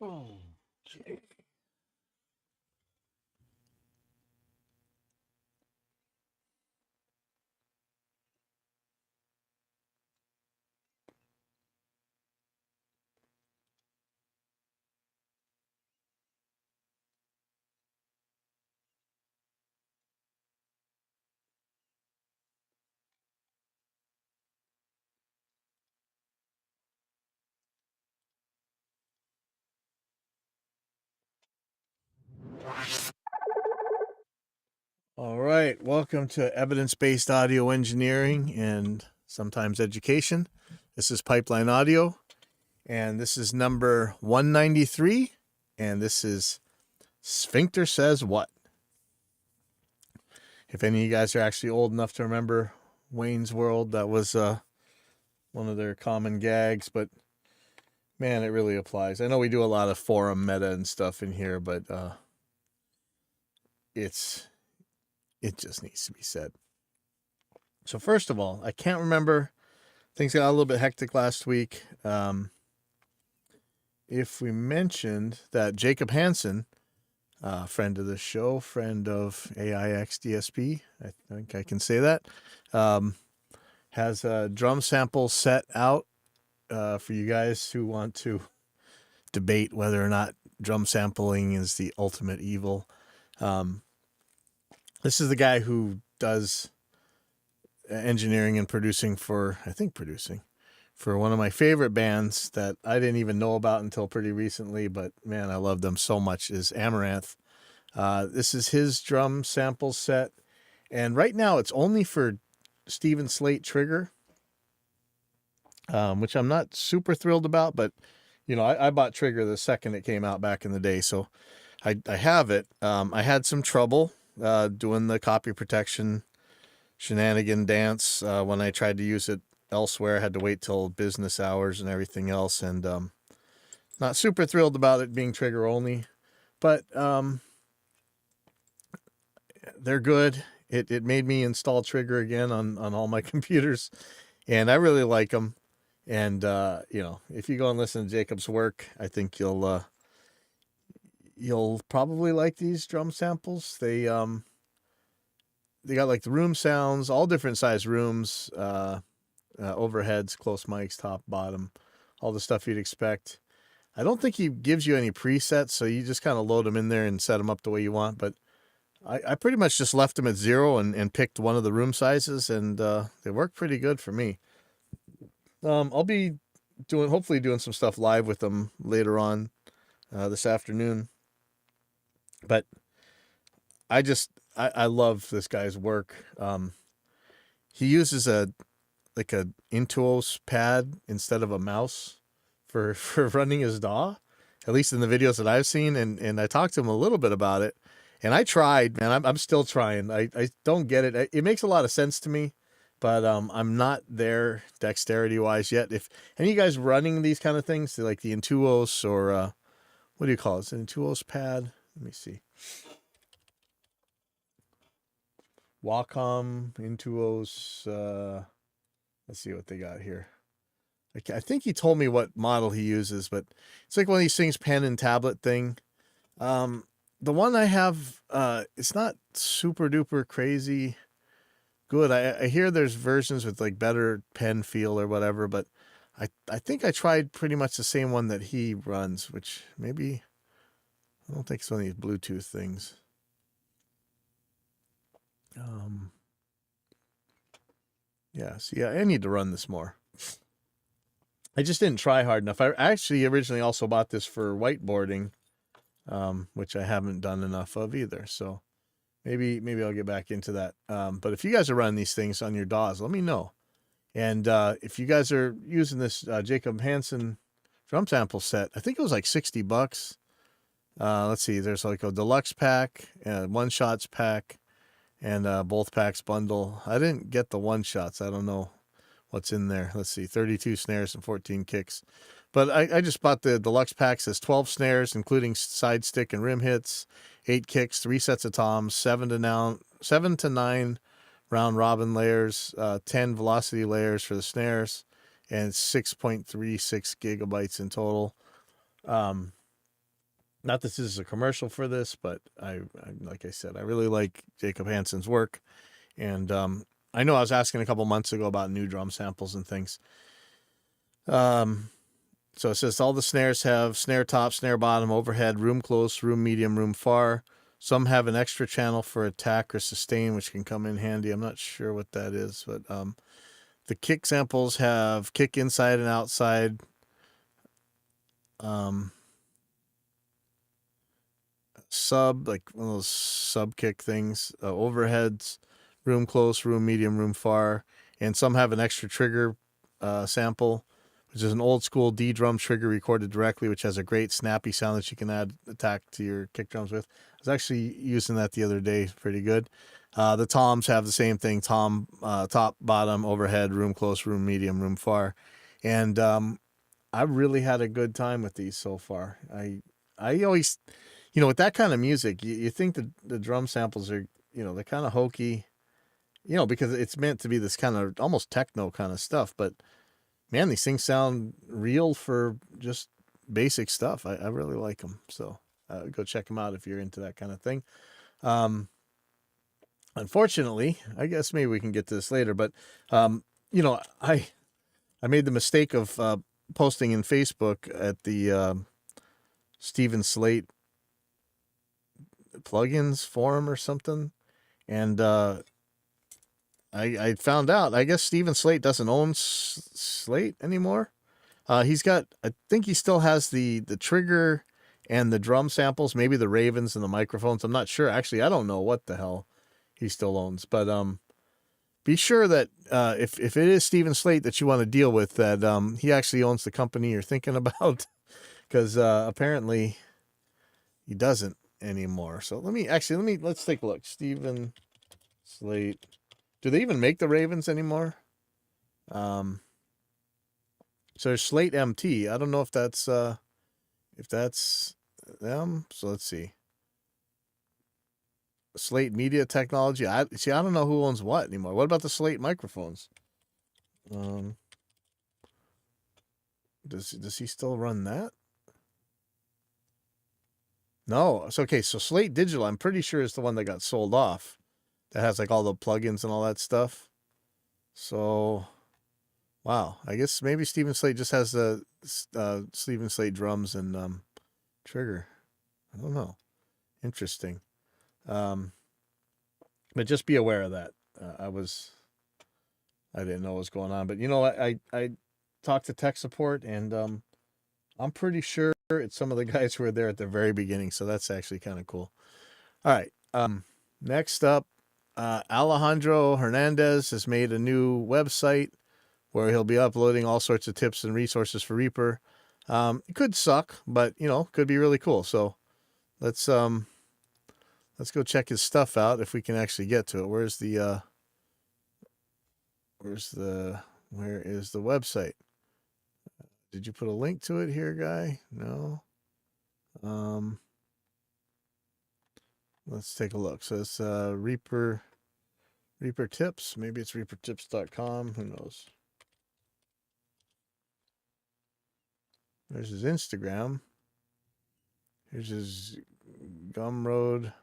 Oh. All right, welcome to evidence-based audio engineering and sometimes education. This is Pipeline Audio, and this is number 193, and this is Sphincter Says What? If any of you guys are actually old enough to remember Wayne's World, that was one of their common gags, but man, it really applies. I know we do a lot of forum meta and stuff in here, but it just needs to be said. So first of all, I can't remember. Things got a little bit hectic last week. If we mentioned that Jacob Hansen, friend of the show, friend of AIX DSP, I think I can say that, has a drum sample set out for you guys who want to debate whether or not drum sampling is the ultimate evil. This is the guy who does engineering and producing for one of my favorite bands that I didn't even know about until pretty recently, but man, I love them so much, is Amaranth. This is his drum sample set, and right now it's only for Steven Slate Trigger, which I'm not super thrilled about, but you know, I bought Trigger the second it came out back in the day, so I have it. I had some trouble doing the copy protection shenanigan dance when I tried to use it elsewhere. I had to wait till business hours and everything else, and not super thrilled about it being Trigger only, but they're good. It made me install Trigger again on all my computers, and I really like them. And you know, if you go and listen to Jacob's work, I think you'll probably like these drum samples. They got like the room sounds, all different size rooms, overheads, close mics, top, bottom, all the stuff you'd expect. I don't think he gives you any presets, so you just kind of load them in there and set them up the way you want. But I pretty much just left them at 0 and picked one of the room sizes, and they work pretty good for me. I'll be hopefully doing some stuff live with them later on this afternoon. But I love this guy's work. He uses like a Intuos pad instead of a mouse for running his DAW, at least in the videos that I've seen. And I talked to him a little bit about it, and I tried, man. I'm still trying. I don't get it. It makes a lot of sense to me, but I'm not there dexterity wise yet. If any of you guys running these kind of things, like the Intuos or what do you call it? An Intuos pad. Let me see. Wacom, Intuos. Let's see what they got here. I think he told me what model he uses, but it's like one of these things, pen and tablet thing. The one I have, it's not super duper crazy good. I hear there's versions with like better pen feel or whatever, but I think I tried pretty much the same one that he runs, which maybe, I don't think it's one of these Bluetooth things. Yeah, see, I need to run this more. I just didn't try hard enough. I actually originally also bought this for whiteboarding, which I haven't done enough of either. So maybe I'll get back into that. But if you guys are running these things on your DAWs, let me know. And if you guys are using this Jacob Hansen drum sample set, I think it was like $60. Let's see, there's like a deluxe pack, one shots pack, and both packs bundle. I didn't get the one shots. I don't know what's in there. Let's see, 32 snares and 14 kicks. But I just bought the deluxe packs. As 12 snares, including side stick and rim hits, 8 kicks, 3 sets of toms, 7 to 9 round robin layers, 10 velocity layers for the snares, and 6.36 gigabytes in total. Not that this is a commercial for this, but like I said, I really like Jacob Hansen's work. And I know I was asking a couple months ago about new drum samples and things. So it says all the snares have snare top, snare bottom, overhead, room close, room medium, room far. Some have an extra channel for attack or sustain, which can come in handy. I'm not sure what that is, but the kick samples have kick inside and outside. Sub, like one of those sub kick things, overheads, room close, room medium, room far, and some have an extra trigger sample, which is an old school D drum trigger recorded directly, which has a great snappy sound that you can add attack to your kick drums with. I was actually using that the other day, pretty good. The toms have the same thing: tom, top, bottom, overhead, room close, room medium, room far, and I really had a good time with these so far. I always, with that kind of music, you think the drum samples are, they're kind of hokey, because it's meant to be this kind of almost techno kind of stuff. But man, these things sound real for just basic stuff. I really like them. So go check them out if you're into that kind of thing. Unfortunately, I guess maybe we can get to this later, but I made the mistake of posting in Facebook at the Stephen Slate plugins forum or something, and I found out, I guess Stephen Slate doesn't own Slate anymore. He's got, I think he still has the trigger and the drum samples, maybe the Ravens and the microphones. I'm not sure. Actually, I don't know what the hell he still owns, but be sure that if it is Stephen Slate that you want to deal with, that he actually owns the company you're thinking about, because apparently he doesn't anymore. So let's take a look. Stephen Slate. Do they even make the Ravens anymore? So there's Slate MT. I don't know if that's them. So let's see. Slate Media Technology. I don't know who owns what anymore. What about the Slate microphones? Does he still run that? No. So okay, so Slate Digital, I'm pretty sure is the one that got sold off. That has like all the plugins and all that stuff. So, wow. I guess maybe Stephen Slate just has the Stephen Slate drums and trigger. I don't know. Interesting. But just be aware of that. I didn't know what was going on. But I talked to tech support, and I'm pretty sure it's some of the guys who were there at the very beginning. So that's actually kind of cool. All right. Next up, Alejandro Hernandez has made a new website where he'll be uploading all sorts of tips and resources for Reaper. It could suck, but could be really cool. So let's go check his stuff out if we can actually get to it. Where is the website? Did you put a link to it here, guy? No. Let's take a look. So it's Reaper tips. Maybe it's reapertips.com. Who knows? There's his Instagram. Here's his Gumroad.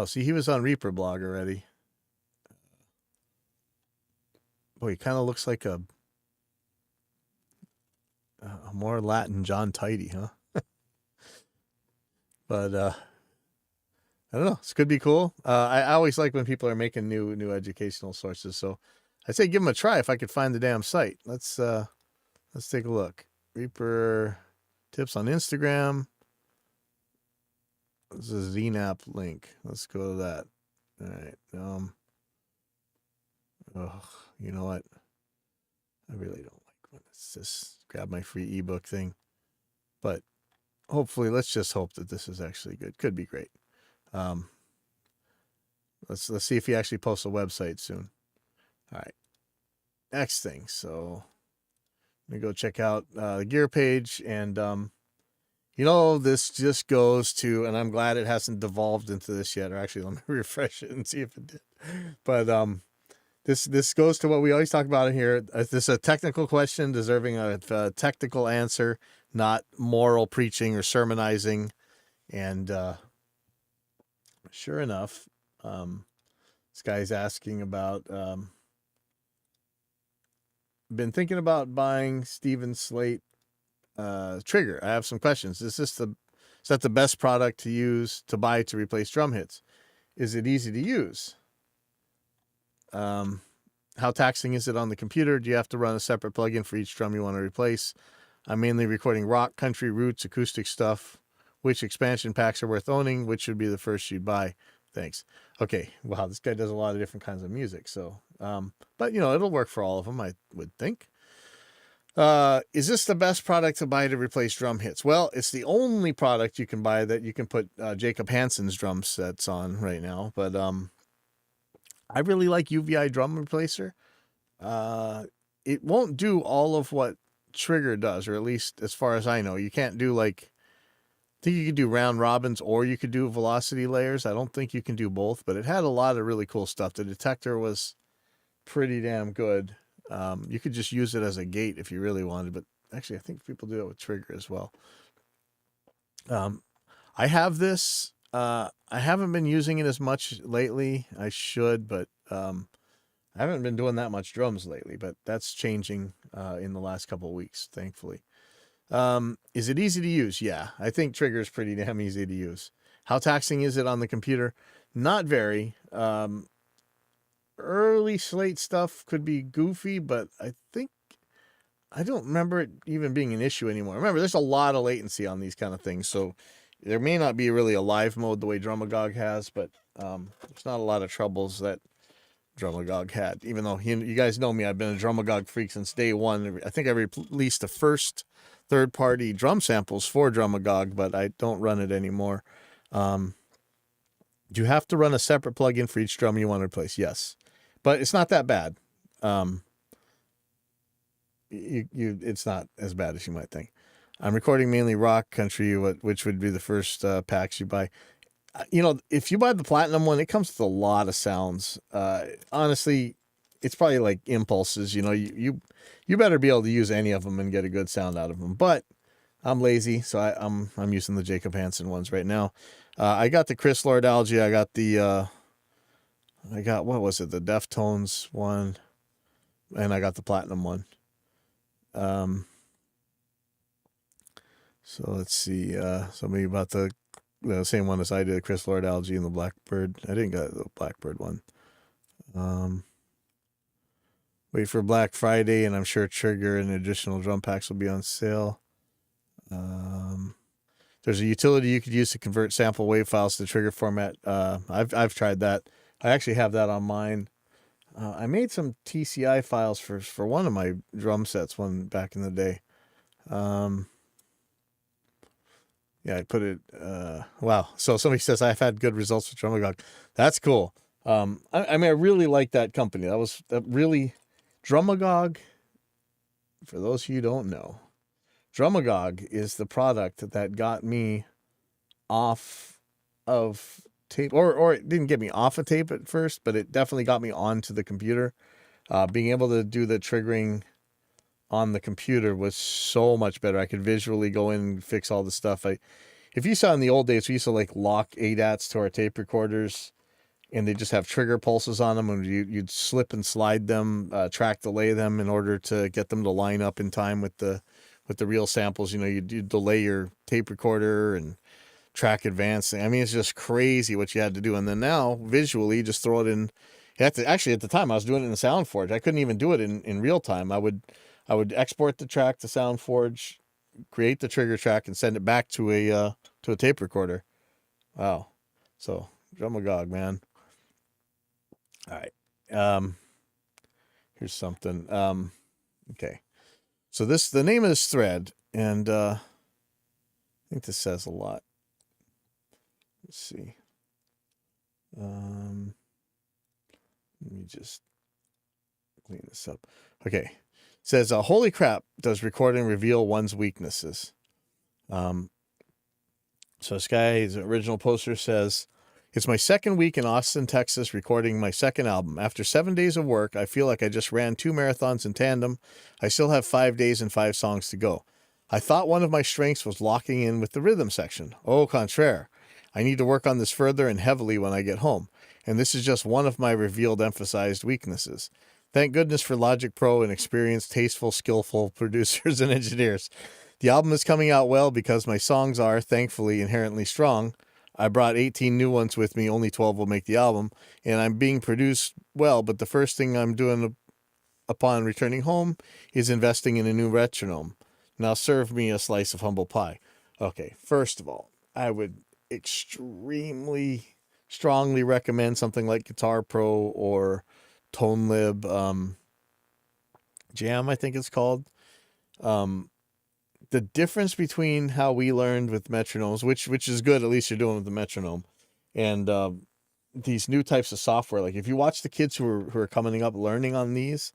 See, he was on Reaper blog already. Boy, he kind of looks like a more Latin John Tidy, huh? But I don't know. This could be cool. I always like when people are making new educational sources. So I say give them a try if I could find the damn site. Let's take a look. Reaper tips on Instagram. This is a ZNAP link. Let's go to that. All right. You know what? I really don't like when it's just grab my free ebook thing. But hopefully, let's just hope that this is actually good. Could be great. Let's see if he actually posts a website soon. All right. Next thing. So let me go check out the gear page, and this just goes to, and I'm glad it hasn't devolved into this yet. Or actually, let me refresh it and see if it did. But This goes to what we always talk about here. This is a technical question deserving a technical answer, not moral preaching or sermonizing. And sure enough, this guy's asking about. Been thinking about buying Steven Slate trigger. I have some questions. Is that the best product to use to buy to replace drum hits? Is it easy to use? How taxing is it on the computer? Do you have to run a separate plugin for each drum you want to replace? I'm mainly recording rock, country, roots, acoustic stuff. Which expansion packs are worth owning? Which should be the first you'd buy? Thanks. Okay. Wow, this guy does a lot of different kinds of music. So, but it'll work for all of them, I would think. Is this the best product to buy to replace drum hits? Well, it's the only product you can buy that you can put Jacob Hansen's drum sets on right now. But I really like UVI drum replacer. It won't do all of what Trigger does, or at least as far as I know. You can't do I think you could do round robins, or you could do velocity layers. I don't think you can do both, but it had a lot of really cool stuff. The detector was pretty damn good. You could just use it as a gate if you really wanted, but actually I think people do it with Trigger as well. I have this. I haven't been using it as much lately. I should, but I haven't been doing that much drums lately, but that's changing in the last couple of weeks, thankfully. Is it easy to use? Yeah, I think Trigger is pretty damn easy to use. How taxing is it on the computer? Not very. Early Slate stuff could be goofy, but I don't remember it even being an issue anymore. Remember, there's a lot of latency on these kind of things, so there may not be really a live mode the way Drumagog has, but there's not a lot of troubles that Drumagog had. Even though you guys know me, I've been a Drumagog freak since day one. I think I released the first third-party drum samples for Drumagog, but I don't run it anymore. Do you have to run a separate plugin for each drum you want to replace? Yes, but it's not that bad. It's not as bad as you might think. I'm recording mainly rock, country, which would be the first packs you buy. If you buy the platinum one, it comes with a lot of sounds. Honestly, it's probably like impulses. You better be able to use any of them and get a good sound out of them. But I'm lazy, so I'm using the Jacob Hansen ones right now. I got the Chris Lord-Alge. I got what was it? The Deftones one, and I got the platinum one. So let's see. Somebody about the same one as I did, Chris Lord-Alge and the Blackbird. I didn't get the Blackbird one. Wait for Black Friday, and I'm sure Trigger and additional drum packs will be on sale. There's a utility you could use to convert sample wave files to Trigger format. I've tried that. I actually have that on mine. I made some TCI files for one of my drum sets back in the day. Yeah, I put it. Wow. So somebody says I've had good results with Drumagog. That's cool. I really like that company. That really Drumagog. For those of you who don't know, Drumagog is the product that got me off of tape, or it didn't get me off of tape at first, but it definitely got me onto the computer. Being able to do the triggering on the computer was so much better. I could visually go in and fix all the stuff. If you saw in the old days, we used to lock ADATs to our tape recorders, and they just have trigger pulses on them, and you'd slip and slide them, track delay them in order to get them to line up in time with the real samples. You'd delay your tape recorder and track advance. I mean, it's just crazy what you had to do. And then now visually, just throw it in. You have to, actually, at the time I was doing it in SoundForge. I couldn't even do it in real time. I would export the track to SoundForge, create the trigger track, and send it back to a tape recorder. Wow. So Drumagog, man. All right. Here's something. Okay. So the name of this thread, and I think this says a lot. Let's see. Let me just clean this up. Okay. It says, holy crap, does recording reveal one's weaknesses? So this guy's original poster says, It's my second week in Austin, Texas, recording my second album. After 7 days of work, I feel like I just ran 2 marathons in tandem. I still have 5 days and 5 songs to go. I thought one of my strengths was locking in with the rhythm section. Au contraire. I need to work on this further and heavily when I get home. And this is just one of my revealed emphasized weaknesses. Thank goodness for Logic Pro and experienced, tasteful, skillful producers and engineers. The album is coming out well because my songs are, thankfully, inherently strong. I brought 18 new ones with me, only 12 will make the album, and I'm being produced well, but the first thing I'm doing upon returning home is investing in a new metronome. Now serve me a slice of humble pie. Okay, first of all, I would extremely strongly recommend something like Guitar Pro or ToneLib Jam, I think it's called. The difference between how we learned with metronomes, which is good, at least you're doing with the metronome, and these new types of software. Like if you watch the kids who are coming up learning on these,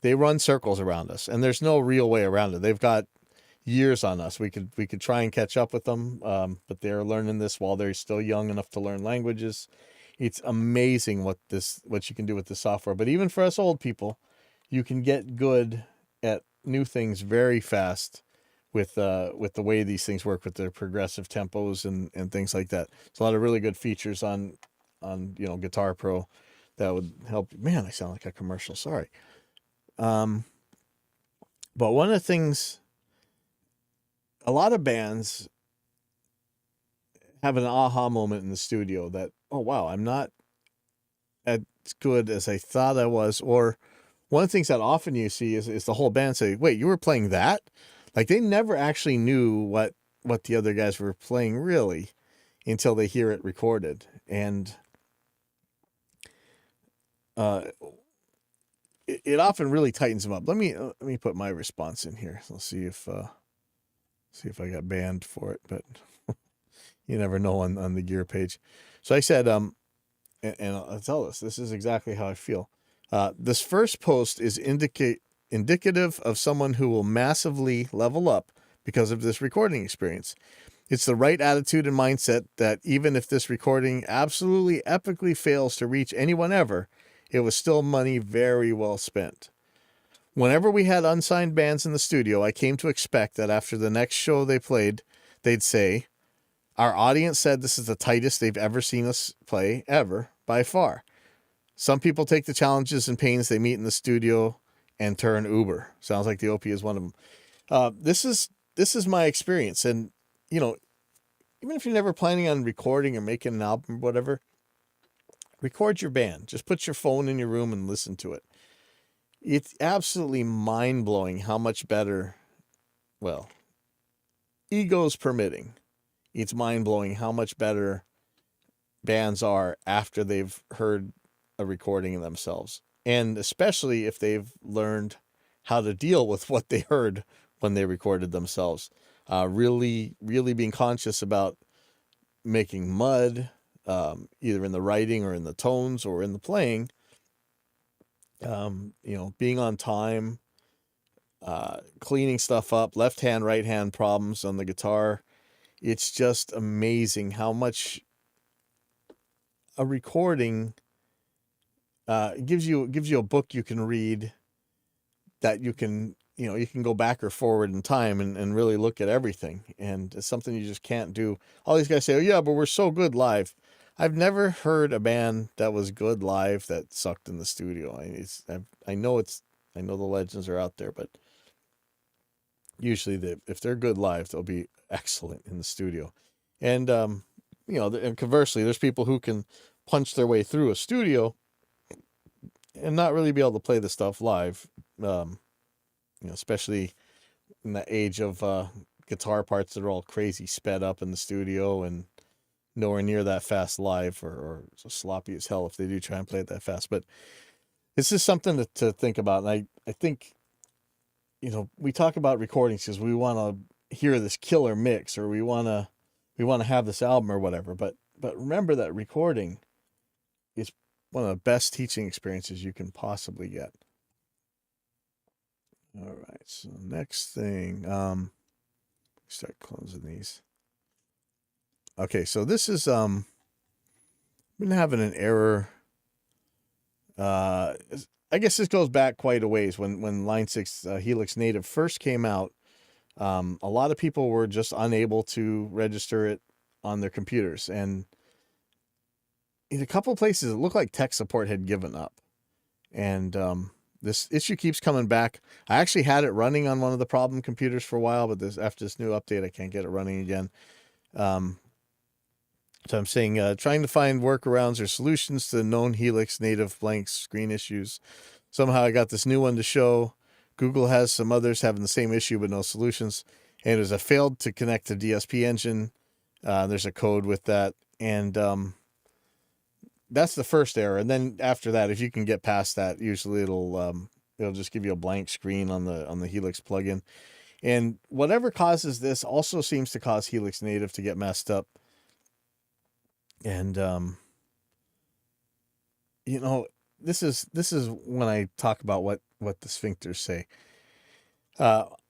they run circles around us, and there's no real way around it. They've got years on us. We could try and catch up with them, but they're learning this while they're still young enough to learn languages. It's amazing what you can do with the software. But even for us old people, you can get good at new things very fast with the way these things work with their progressive tempos and things like that. There's a lot of really good features on Guitar Pro that would help. Man, I sound like a commercial. Sorry. But one of the things, a lot of bands have an aha moment in the studio that, oh wow, I'm not as good as I thought I was. Or one of the things that often you see is the whole band say, wait, you were playing that? Like they never actually knew what the other guys were playing really until they hear it recorded. And it often really tightens them up. Let me put my response in here. Let's see if I got banned for it, but you never know on the gear page. So I said, and I'll tell this is exactly how I feel. This first post is indicative of someone who will massively level up because of this recording experience. It's the right attitude and mindset that even if this recording absolutely epically fails to reach anyone ever, it was still money very well spent. Whenever we had unsigned bands in the studio, I came to expect that after the next show they played, they'd say, our audience said this is the tightest they've ever seen us play, ever, by far. Some people take the challenges and pains they meet in the studio and turn Uber. Sounds like the OP is one of them. This is my experience. And, even if you're never planning on recording or making an album or whatever, record your band. Just put your phone in your room and listen to it. It's absolutely mind-blowing how much better, well, egos permitting, it's mind-blowing how much better bands are after they've heard a recording of themselves. And especially if they've learned how to deal with what they heard when they recorded themselves. Really, really being conscious about making mud, either in the writing or in the tones or in the playing. Being on time, cleaning stuff up, left hand, right hand problems on the guitar. It's just amazing how much a recording gives you a book you can read that you can go back or forward in time and really look at everything. And it's something you just can't do. All these guys say, oh yeah, but we're so good live. I've never heard a band that was good live that sucked in the studio. I know the legends are out there, but usually if they're good live, they'll be excellent in the studio. And and conversely, there's people who can punch their way through a studio and not really be able to play the stuff live. Especially in the age of guitar parts that are all crazy sped up in the studio and nowhere near that fast live, or so sloppy as hell if they do try and play it that fast. But this is something to think about. And I think, we talk about recordings because we want to hear this killer mix, or we want to have this album or whatever. But remember that recording is one of the best teaching experiences you can possibly get. All right, so next thing, start closing these. Okay, so this is been having an error. I guess this goes back quite a ways when Line 6 Helix Native first came out. A lot of people were just unable to register it on their computers. And in a couple places, it looked like tech support had given up. And this issue keeps coming back. I actually had it running on one of the problem computers for a while, but after this new update, I can't get it running again. So I'm saying trying to find workarounds or solutions to known Helix native blank screen issues. Somehow I got this new one to show. Google has some others having the same issue but no solutions. And it was a failed to connect to DSP engine. There's a code with that. And that's the first error. And then after that, if you can get past that, usually it'll just give you a blank screen on the Helix plugin. And whatever causes this also seems to cause Helix native to get messed up. And this is when I talk about what the sphincters say.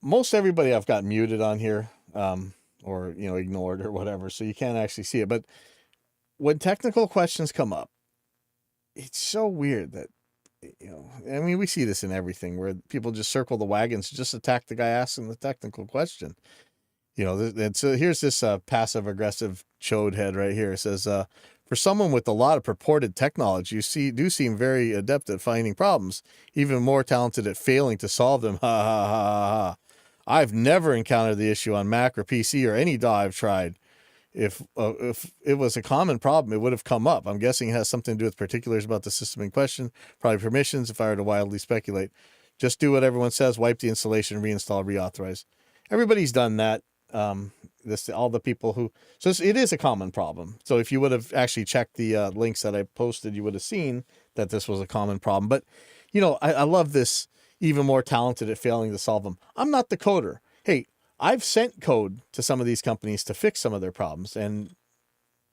Most everybody I've got muted on here, or ignored or whatever, so you can't actually see it. But when technical questions come up, it's so weird that we see this in everything where people just circle the wagons, just attack the guy asking the technical question. And so here's this passive aggressive chode head right here. It says, for someone with a lot of purported tech knowledge, you do seem very adept at finding problems, even more talented at failing to solve them. Ha ha ha ha ha. I've never encountered the issue on Mac or PC or any DAW I've tried. If it was a common problem, it would have come up. I'm guessing it has something to do with particulars about the system in question, probably permissions if I were to wildly speculate. Just do what everyone says, wipe the installation, reinstall, reauthorize. Everybody's done that. All the people who, so it is a common problem. So if you would have actually checked the links that I posted, you would have seen that this was a common problem. But I love this, even more talented at failing to solve them. I'm not the coder. Hey, I've sent code to some of these companies to fix some of their problems, and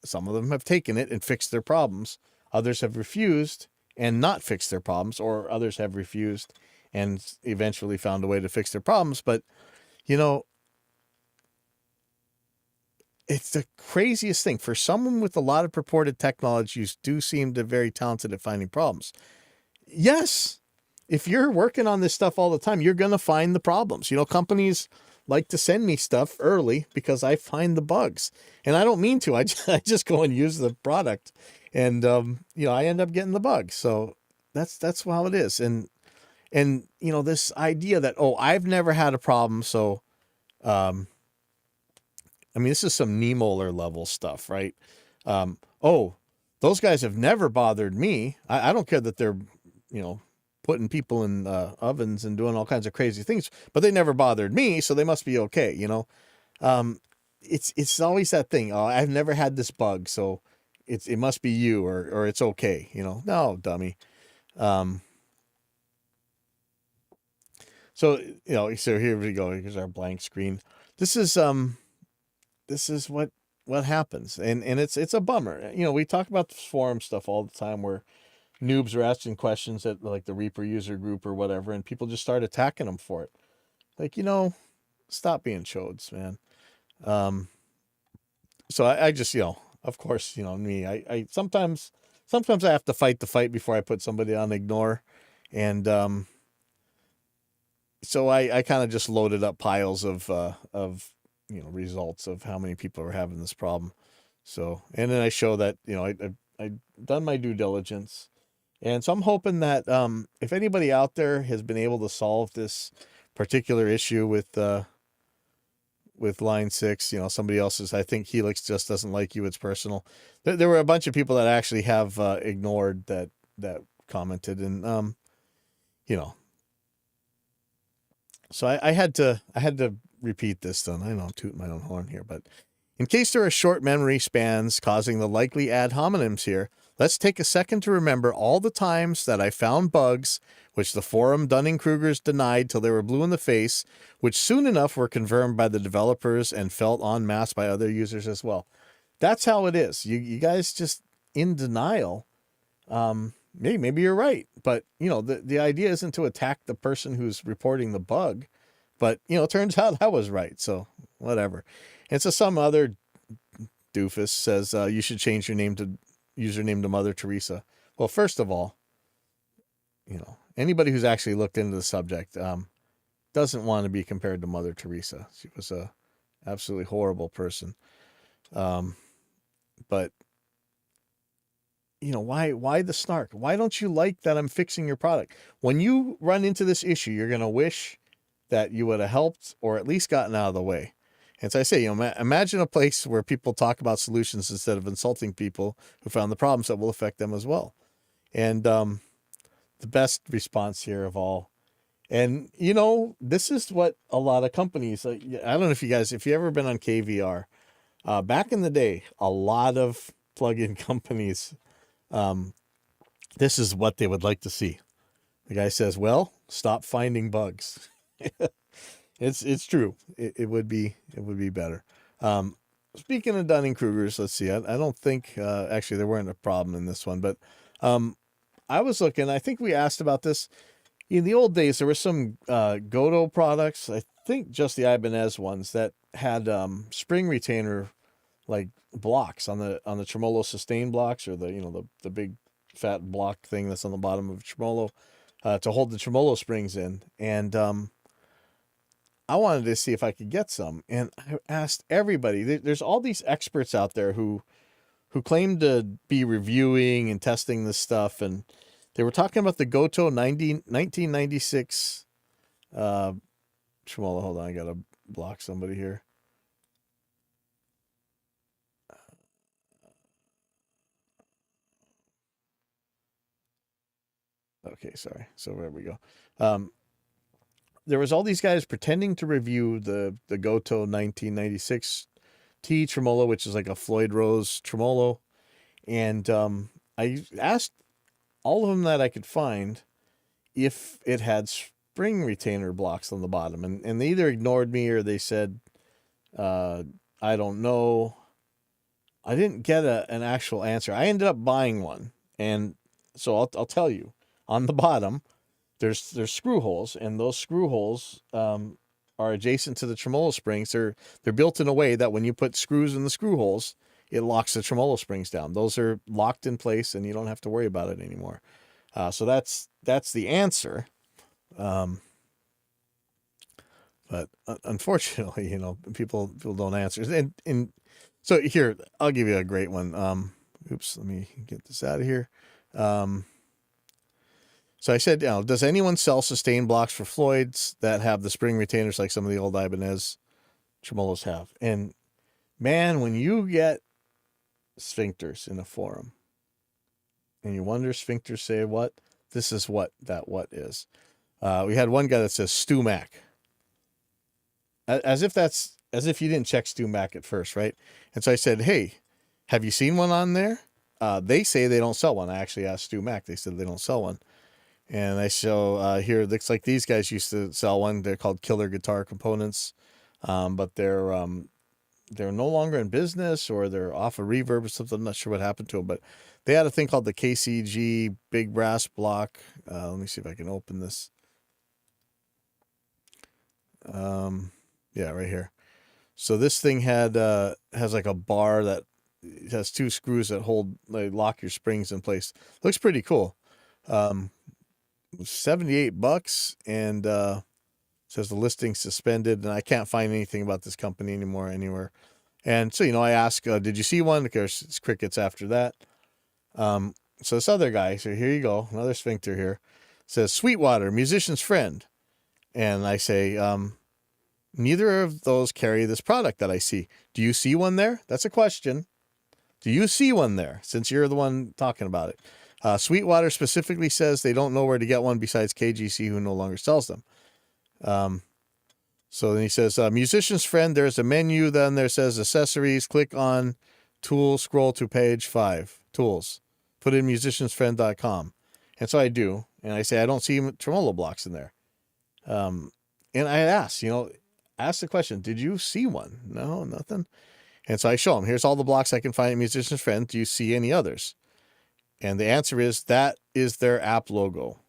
some of them have taken it and fixed their problems. Others have refused and not fixed their problems, or others have refused and eventually found a way to fix their problems. But it's the craziest thing. For someone with a lot of purported technology, you do seem to be very talented at finding problems. Yes, if you're working on this stuff all the time, you're going to find the problems. Companies like to send me stuff early because I find the bugs. And I don't mean to. I just go and use the product. And, I end up getting the bugs. So that's how it is. And this idea that, I've never had a problem. So, this is some Niemoller level stuff, right? Those guys have never bothered me. I don't care that they're, putting people in ovens and doing all kinds of crazy things, but they never bothered me, so they must be okay, It's always that thing. I've never had this bug, so it must be you, or it's okay, No, dummy. So here we go. Here's our blank screen. This is what happens, and it's a bummer. We talk about this forum stuff all the time where noobs are asking questions at like the Reaper user group or whatever, and people just start attacking them for it. Like, stop being chodes, man. So I just, of course, me, I sometimes I have to fight the fight before I put somebody on ignore. And, so I kind of just loaded up piles of results of how many people are having this problem. So, and then I show that, I've done my due diligence. And so I'm hoping that if anybody out there has been able to solve this particular issue with Line 6, somebody else's, I think Helix just doesn't like you, it's personal. There were a bunch of people that actually have ignored that commented, and so I had to repeat this then. I know I'm tooting my own horn here, but in case there are short memory spans causing the likely ad hominems here, let's take a second to remember all the times that I found bugs, which the forum Dunning-Krugers denied till they were blue in the face, which soon enough were confirmed by the developers and felt en masse by other users as well. That's how it is. You guys just in denial. Maybe you're right, but the idea isn't to attack the person who's reporting the bug, but it turns out I was right. So whatever. And so some other doofus says you should change your name to username to Mother Teresa. Well, first of all, anybody who's actually looked into the subject doesn't want to be compared to Mother Teresa. She was a absolutely horrible person. But why the snark? Why don't you like that I'm fixing your product? When you run into this issue, you're going to wish that you would have helped or at least gotten out of the way. And so I say, imagine a place where people talk about solutions instead of insulting people who found the problems that will affect them as well. And the best response here of all, and this is what a lot of companies, I don't know if you've ever been on KVR, back in the day, a lot of plug-in companies, this is what they would like to see. The guy says, well, stop finding bugs. It's true. It would be better. Speaking of Dunning-Krugers, let's see. I don't think, actually there weren't a problem in this one, but I was looking, I think we asked about this. In the old days, there were some Goto products, I think just the Ibanez ones, that had spring retainer like blocks on the tremolo sustain blocks, or the big fat block thing that's on the bottom of tremolo to hold the tremolo springs in. And I wanted to see if I could get some, and I asked everybody. There's all these experts out there who claim to be reviewing and testing this stuff, and they were talking about the Goto 1996 tremolo. Hold on, I gotta block somebody here. Okay, sorry. So there we go. There was all these guys pretending to review the Goto 1996 T tremolo, which is like a Floyd Rose tremolo. And I asked all of them that I could find if it had spring retainer blocks on the bottom. And they either ignored me or they said, I don't know. I didn't get an actual answer. I ended up buying one. And so I'll tell you, on the bottom, there's screw holes, and those screw holes are adjacent to the tremolo springs. They're built in a way that when you put screws in the screw holes, it locks the tremolo springs down. Those are locked in place, and you don't have to worry about it anymore. So that's the answer. But unfortunately, people don't answer. And so here, I'll give you a great one. Oops, let me get this out of here. So I said, does anyone sell sustain blocks for Floyds that have the spring retainers like some of the old Ibanez tremolos have? And man, when you get sphincters in a forum and you wonder sphincters say what, this is what that what is. We had one guy that says Stu Mac. As if you didn't check Stu Mac at first, right? And so I said, hey, have you seen one on there? They say they don't sell one. I actually asked Stu Mac. They said they don't sell one. And I show here, it looks like these guys used to sell one. They're called Killer Guitar Components, but they're no longer in business, or they're off a reverb or something. I'm not sure what happened to them, but they had a thing called the KCG Big Brass Block. Let me see if I can open this. Yeah, right here. So this thing has like a bar that has two screws that lock your springs in place. Looks pretty cool. $78, and says the listing suspended, and I can't find anything about this company anywhere. And so, I ask, did you see one? Of course, it's crickets after that. So this other guy, so here you go, another sphincter here, says Sweetwater, musician's friend. And I say, neither of those carry this product that I see. Do you see one there? That's a question. Do you see one there, since you're the one talking about it? Sweetwater specifically says they don't know where to get one besides KGC, who no longer sells them. So then he says, musician's friend, there's a menu. Then there says accessories. Click on tools, scroll to page 5. Tools. Put in musiciansfriend.com. And so I do. And I say, I don't see tremolo blocks in there. And I ask the question, did you see one? No, nothing. And so I show him, here's all the blocks I can find in Musician's Friend. Do you see any others? And the answer is, that is their app logo.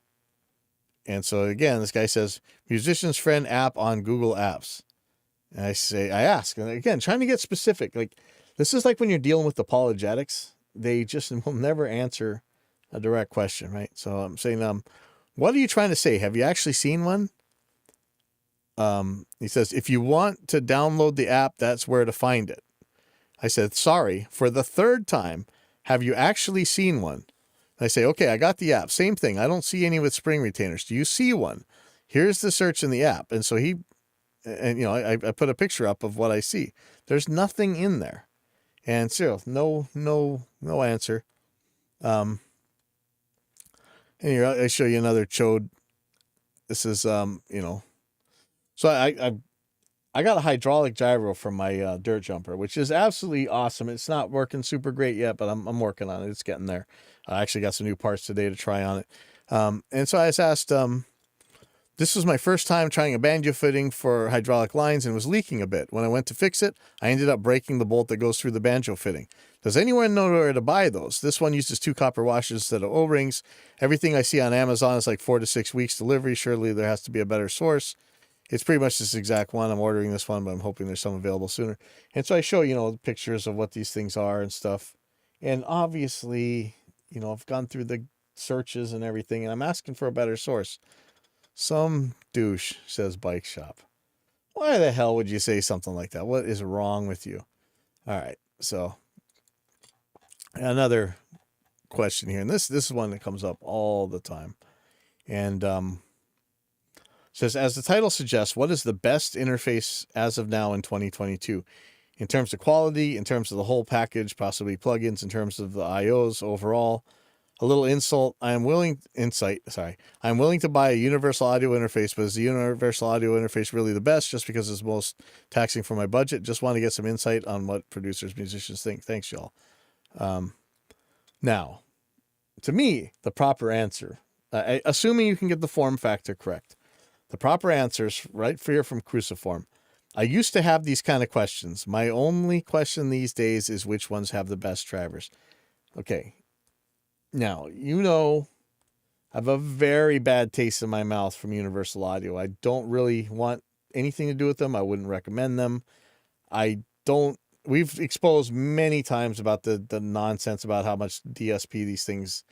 And so again, this guy says, Musician's Friend app on Google Apps. And I ask, and again, trying to get specific. Like, this is like when you're dealing with apologetics they just will never answer a direct question, right? So I'm saying, what are you trying to say? Have you actually seen one? He says, if you want to download the app, that's where to find it. I said, sorry, for the third time, have you actually seen one? I say, okay, I got the app. Same thing. I don't see any with spring retainers. Do you see one? Here's the search in the app. And so I put a picture up of what I see. There's nothing in there. And still, no answer. And here, I show you another chode. This is, so I got a hydraulic gyro from my dirt jumper, which is absolutely awesome. It's not working super great yet, but I'm working on it. It's getting there. I actually got some new parts today to try on it. And so I was asked, this was my first time trying a banjo fitting for hydraulic lines and was leaking a bit. When I went to fix it, I ended up breaking the bolt that goes through the banjo fitting. Does anyone know where to buy those? This one uses 2 copper washers instead of O-rings. Everything I see on Amazon is like 4 to 6 weeks delivery. Surely there has to be a better source. It's pretty much this exact one. I'm ordering this one, but I'm hoping there's some available sooner. And so I show, pictures of what these things are and stuff. And obviously, I've gone through the searches and everything, and I'm asking for a better source. Some douche says bike shop. Why the hell would you say something like that? What is wrong with you? All right, so another question here, and this is one that comes up all the time, and says, as the title suggests, what is the best interface as of now in 2022? In terms of quality, in terms of the whole package, possibly plugins, in terms of the IOs overall. A little insult. I'm willing to buy a universal audio interface, but is the universal audio interface really the best just because it's most taxing for my budget? Just want to get some insight on what producers, musicians think. Thanks, y'all. Now, to me, the proper answer, assuming you can get the form factor correct, the proper answers right here from Cruciform. I used to have these kind of questions. My only question these days is which ones have the best drivers. Okay. Now, I have a very bad taste in my mouth from Universal Audio. I don't really want anything to do with them. I wouldn't recommend them. We've exposed many times about the nonsense about how much DSP these things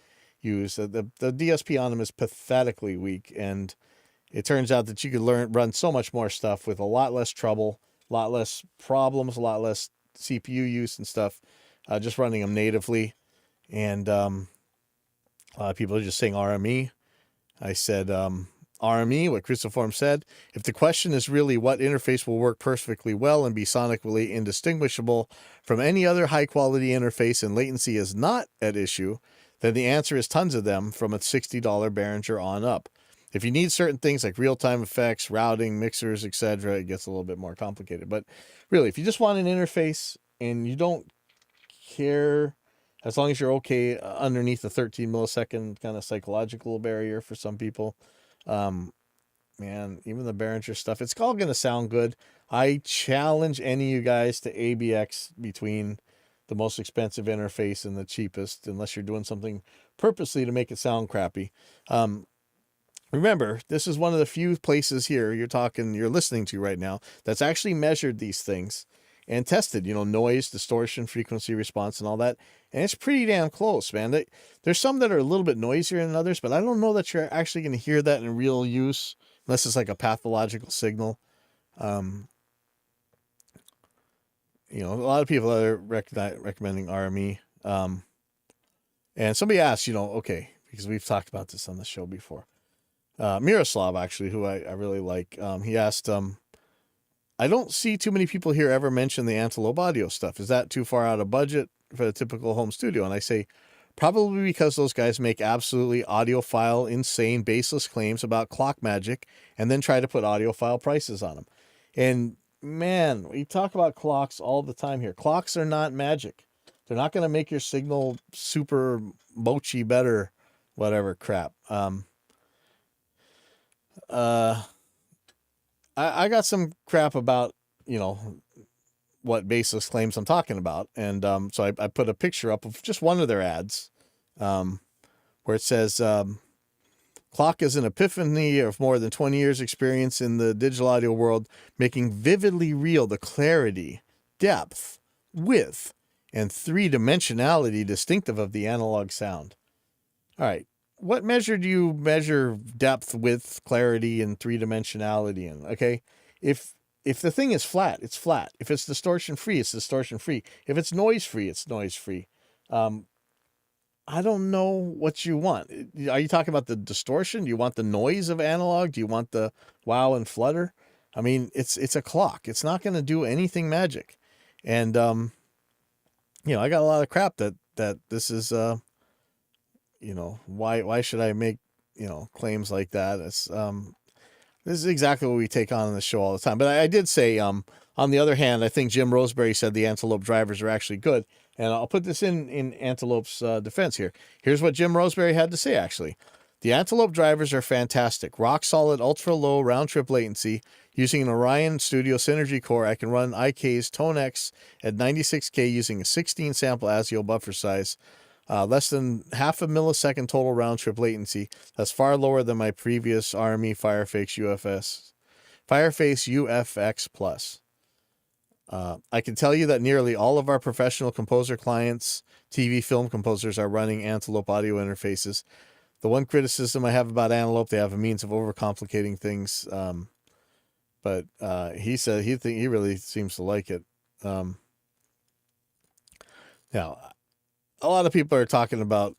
use. The DSP on them is pathetically weak, and it turns out that you could run so much more stuff with a lot less trouble, a lot less problems, a lot less CPU use and stuff, just running them natively. And a lot of people are just saying RME. I said RME, what Cruciform said. If the question is really what interface will work perfectly well and be sonically indistinguishable from any other high-quality interface and latency is not at issue, then the answer is tons of them from a $60 Behringer on up. If you need certain things like real-time effects, routing, mixers, etc., it gets a little bit more complicated. But really, if you just want an interface and you don't care, as long as you're okay underneath the 13 millisecond kind of psychological barrier for some people, man, even the Behringer stuff, it's all going to sound good. I challenge any of you guys to ABX between the most expensive interface and the cheapest, unless you're doing something purposely to make it sound crappy. Remember, this is one of the few places here you're listening to right now that's actually measured these things and tested, noise, distortion, frequency response, and all that. And it's pretty damn close, man. There's some that are a little bit noisier than others, but I don't know that you're actually going to hear that in real use unless it's like a pathological signal. A lot of people are recommending RME. And somebody asked, okay, because we've talked about this on the show before. Miroslav, actually, who I really like, he asked, I don't see too many people here ever mention the Antelope Audio stuff. Is that too far out of budget for a typical home studio? And I say, probably because those guys make absolutely audiophile, insane, baseless claims about clock magic and then try to put audiophile prices on them. And man, we talk about clocks all the time here. Clocks are not magic. They're not going to make your signal super mochi better, whatever crap. I got some crap about, what baseless claims I'm talking about. And so I put a picture up of just one of their ads where it says, Clock is an epiphany of more than 20 years experience in the digital audio world, making vividly real the clarity, depth, width, and three-dimensionality distinctive of the analog sound. All right. What measure do you measure depth, width, clarity, and three-dimensionality in? Okay. If the thing is flat, it's flat. If it's distortion-free, it's distortion-free. If it's noise-free, it's noise-free. I don't know what you want. Are you talking about the distortion? Do you want the noise of analog? Do you want the wow and flutter? I mean, it's a clock. It's not going to do anything magic. And I got a lot of crap that this is why should I make, claims like that? It's this is exactly what we take on the show all the time. But I did say, on the other hand, I think Jim Roseberry said the Antelope drivers are actually good. And I'll put this in Antelope's defense here. Here's what Jim Roseberry had to say, actually. The Antelope drivers are fantastic. Rock solid, ultra low round trip latency. Using an Orion Studio Synergy core, I can run IK's Tone X at 96K using a 16 sample ASIO buffer size. Less than half a millisecond total round trip latency. That's far lower than my previous RME Fireface UFX Plus. I can tell you that nearly all of our professional composer clients, TV film composers, are running Antelope audio interfaces. The one criticism I have about Antelope, they have a means of overcomplicating things. But he said he really seems to like it. Now, a lot of people are talking about,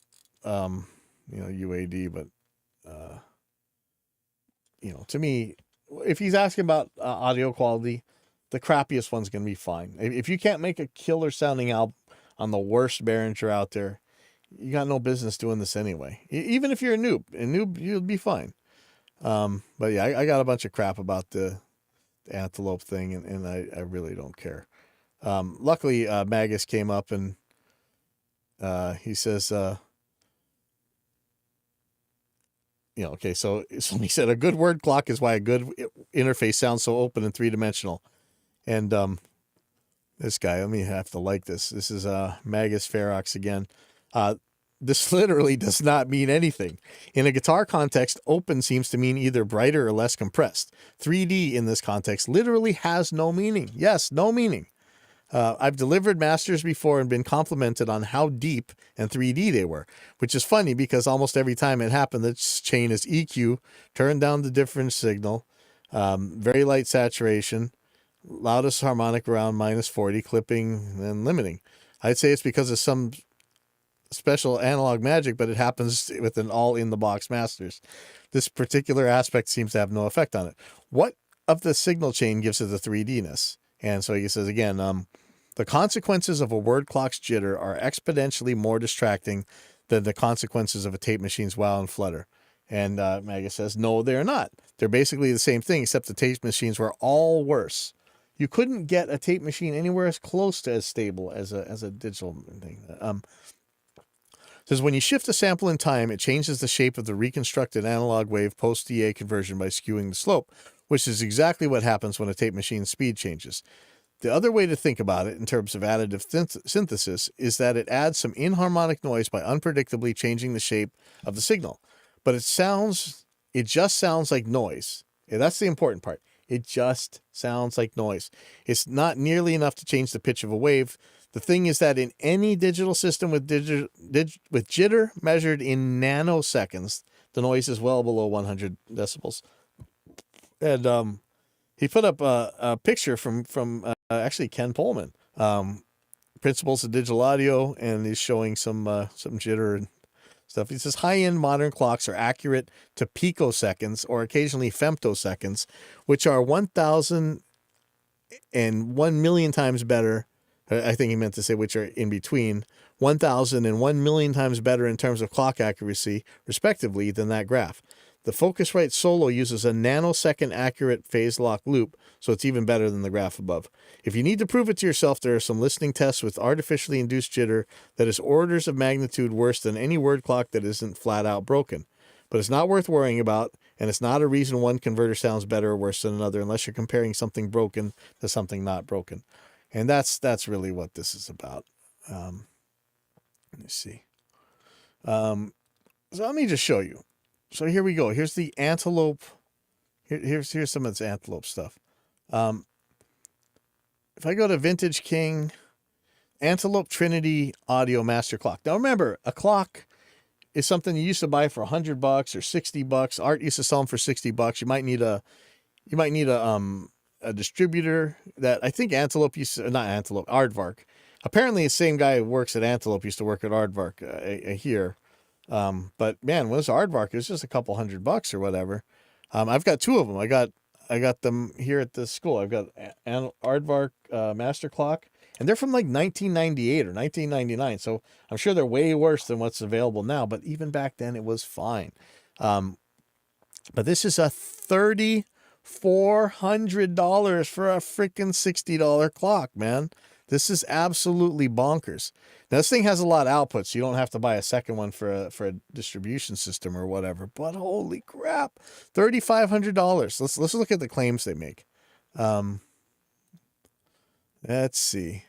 UAD, but, to me, if he's asking about audio quality, the crappiest one's going to be fine. If you can't make a killer sounding album on the worst Behringer out there, you got no business doing this anyway. Even if you're a noob, you'll be fine. But yeah, I got a bunch of crap about the Antelope thing, and I really don't care. Luckily, Magus came up and he says, okay, so he said a good word clock is why a good interface sounds so open and three-dimensional. And this guy, let me have to like this. This is Magus Ferox again. This literally does not mean anything. In a guitar context, open seems to mean either brighter or less compressed. 3D in this context literally has no meaning. Yes, no meaning. I've delivered masters before and been complimented on how deep and 3D they were, which is funny because almost every time it happened, the chain is EQ, turn down the difference signal, very light saturation, loudest harmonic around -40, clipping and limiting. I'd say it's because of some special analog magic, but it happens with an all in the box masters. This particular aspect seems to have no effect on it. What of the signal chain gives it the 3D-ness? And so he says again, the consequences of a word clock's jitter are exponentially more distracting than the consequences of a tape machine's wow and flutter. And Magus says, no, they're not. They're basically the same thing, except the tape machines were all worse. You couldn't get a tape machine anywhere as close to as stable as a digital thing. Says when you shift a sample in time, it changes the shape of the reconstructed analog wave post-DA conversion by skewing the slope, which is exactly what happens when a tape machine's speed changes. The other way to think about it in terms of additive synthesis is that it adds some inharmonic noise by unpredictably changing the shape of the signal. But it just sounds like noise. Yeah, that's the important part. It just sounds like noise. It's not nearly enough to change the pitch of a wave. The thing is that in any digital system with jitter measured in nanoseconds, the noise is well below 100 decibels. And he put up a picture from actually Ken Pullman, Principles of Digital Audio, and he's showing some jitter and stuff. He says high-end modern clocks are accurate to picoseconds or occasionally femtoseconds, which are 1,000 and 1 million times better. I think he meant to say which are in between 1,000 and 1 million times better in terms of clock accuracy, respectively, than that graph. The Focusrite Solo uses a nanosecond accurate phase lock loop, so it's even better than the graph above. If you need to prove it to yourself, there are some listening tests with artificially induced jitter that is orders of magnitude worse than any word clock that isn't flat out broken. But it's not worth worrying about, and it's not a reason one converter sounds better or worse than another unless you're comparing something broken to something not broken. And that's really what this is about. Let me see. So let me just show you. So here we go. Here's the Antelope. Here's some of this Antelope stuff. If I go to Vintage King, Antelope Trinity Audio Master Clock. Now remember, a clock is something you used to buy for $100 or $60. Art used to sell them for $60. You might need a distributor that I think Antelope used to, not Antelope, Aardvark. Apparently the same guy who works at Antelope used to work at Aardvark here. But man, when it was Aardvark, it was just a couple $100 or whatever. I've got two of them. I got them here at the school. I've got an Aardvark Master Clock, and they're from like 1998 or 1999. So I'm sure they're way worse than what's available now. But even back then, it was fine. But this is a $3,400 for a freaking $60 clock, man. This is absolutely bonkers. Now, this thing has a lot of output, so you don't have to buy a second one for a distribution system or whatever. But holy crap, $3,500. Let's look at the claims they make. Let's see.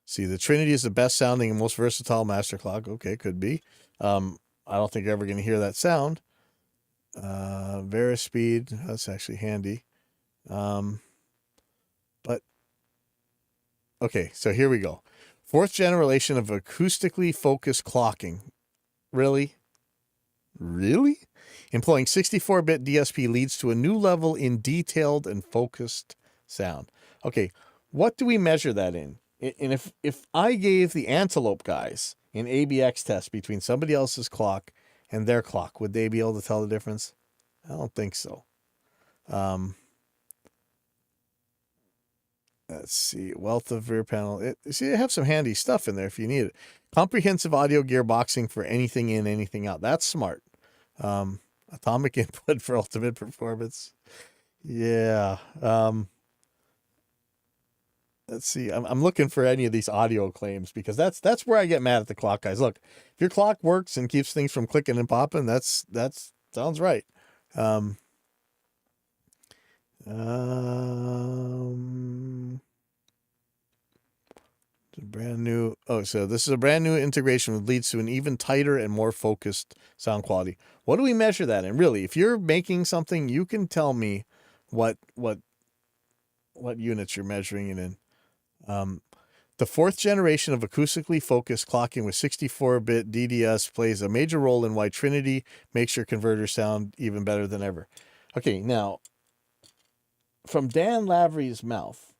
See, the Trinity is the best sounding and most versatile master clock. Okay, could be. I don't think you're ever going to hear that sound. Verispeed, that's actually handy. But okay, so here we go. 4th generation of acoustically focused clocking. Really? Employing 64-bit DSP leads to a new level in detailed and focused sound. Okay, what do we measure that in? And if I gave the Antelope guys an ABX test between somebody else's clock and their clock, would they be able to tell the difference? I don't think so. Let's see. Wealth of rear panel. See, they have some handy stuff in there if you need it. Comprehensive audio gearboxing for anything in, anything out. That's smart. Atomic input for ultimate performance. Yeah. Let's see. I'm looking for any of these audio claims because that's where I get mad at the clock guys. Look, if your clock works and keeps things from clicking and popping, that sounds right. Brand new. Oh, so this is a brand new integration that leads to an even tighter and more focused sound quality. What do we measure that in? Really, if you're making something, you can tell me what units you're measuring it in. The 4th generation of acoustically focused clocking with 64-bit DDS plays a major role in why Trinity makes your converters sound even better than ever. Okay, now, from Dan Lavery's mouth,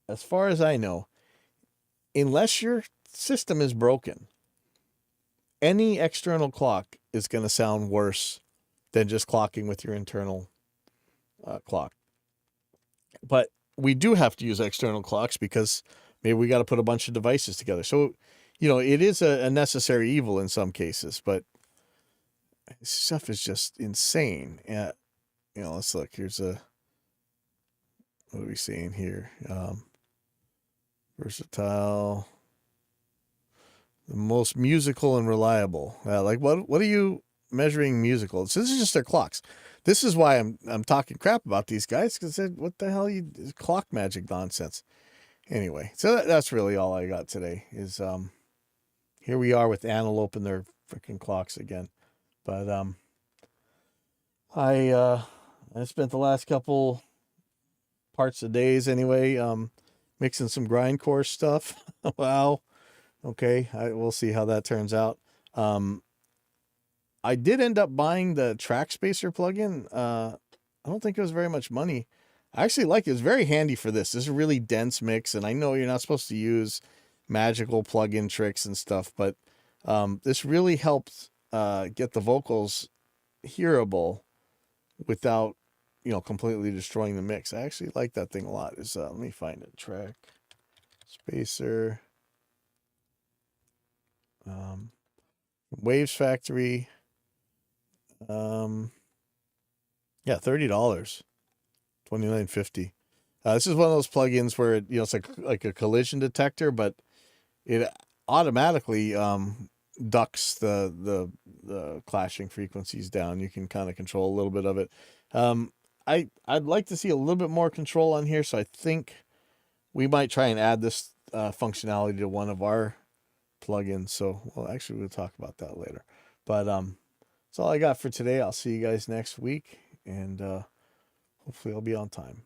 as far as I know, unless your system is broken, any external clock is going to sound worse than just clocking with your internal clock. But we do have to use external clocks because maybe we got to put a bunch of devices together. So, it is a necessary evil in some cases, but this stuff is just insane. Let's look. Here's what are we seeing here? Versatile, the most musical and reliable. Like what are you measuring musical? So this is just their clocks. This is why I'm talking crap about these guys, because what the hell clock magic nonsense. Anyway, so that's really all I got today. Is here we are with Antelope and their freaking clocks again. But I spent the last couple parts of days anyway. Mixing some grindcore stuff. Wow. Okay. We'll see how that turns out. I did end up buying the Track Spacer plugin. I don't think it was very much money. I actually like it. It's very handy for this. This is a really dense mix, and I know you're not supposed to use magical plug-in tricks and stuff, but this really helped get the vocals hearable without completely destroying the mix. I actually like that thing a lot. Let me find it. Track Spacer. Waves Factory. Yeah, $30. $29.50. This is one of those plugins where it's like a collision detector, but it automatically ducks the clashing frequencies down. You can kind of control a little bit of it. I'd like to see a little bit more control on here, so I think we might try and add this functionality to one of our plugins. So, actually, we'll talk about that later. But that's all I got for today. I'll see you guys next week, and hopefully I'll be on time.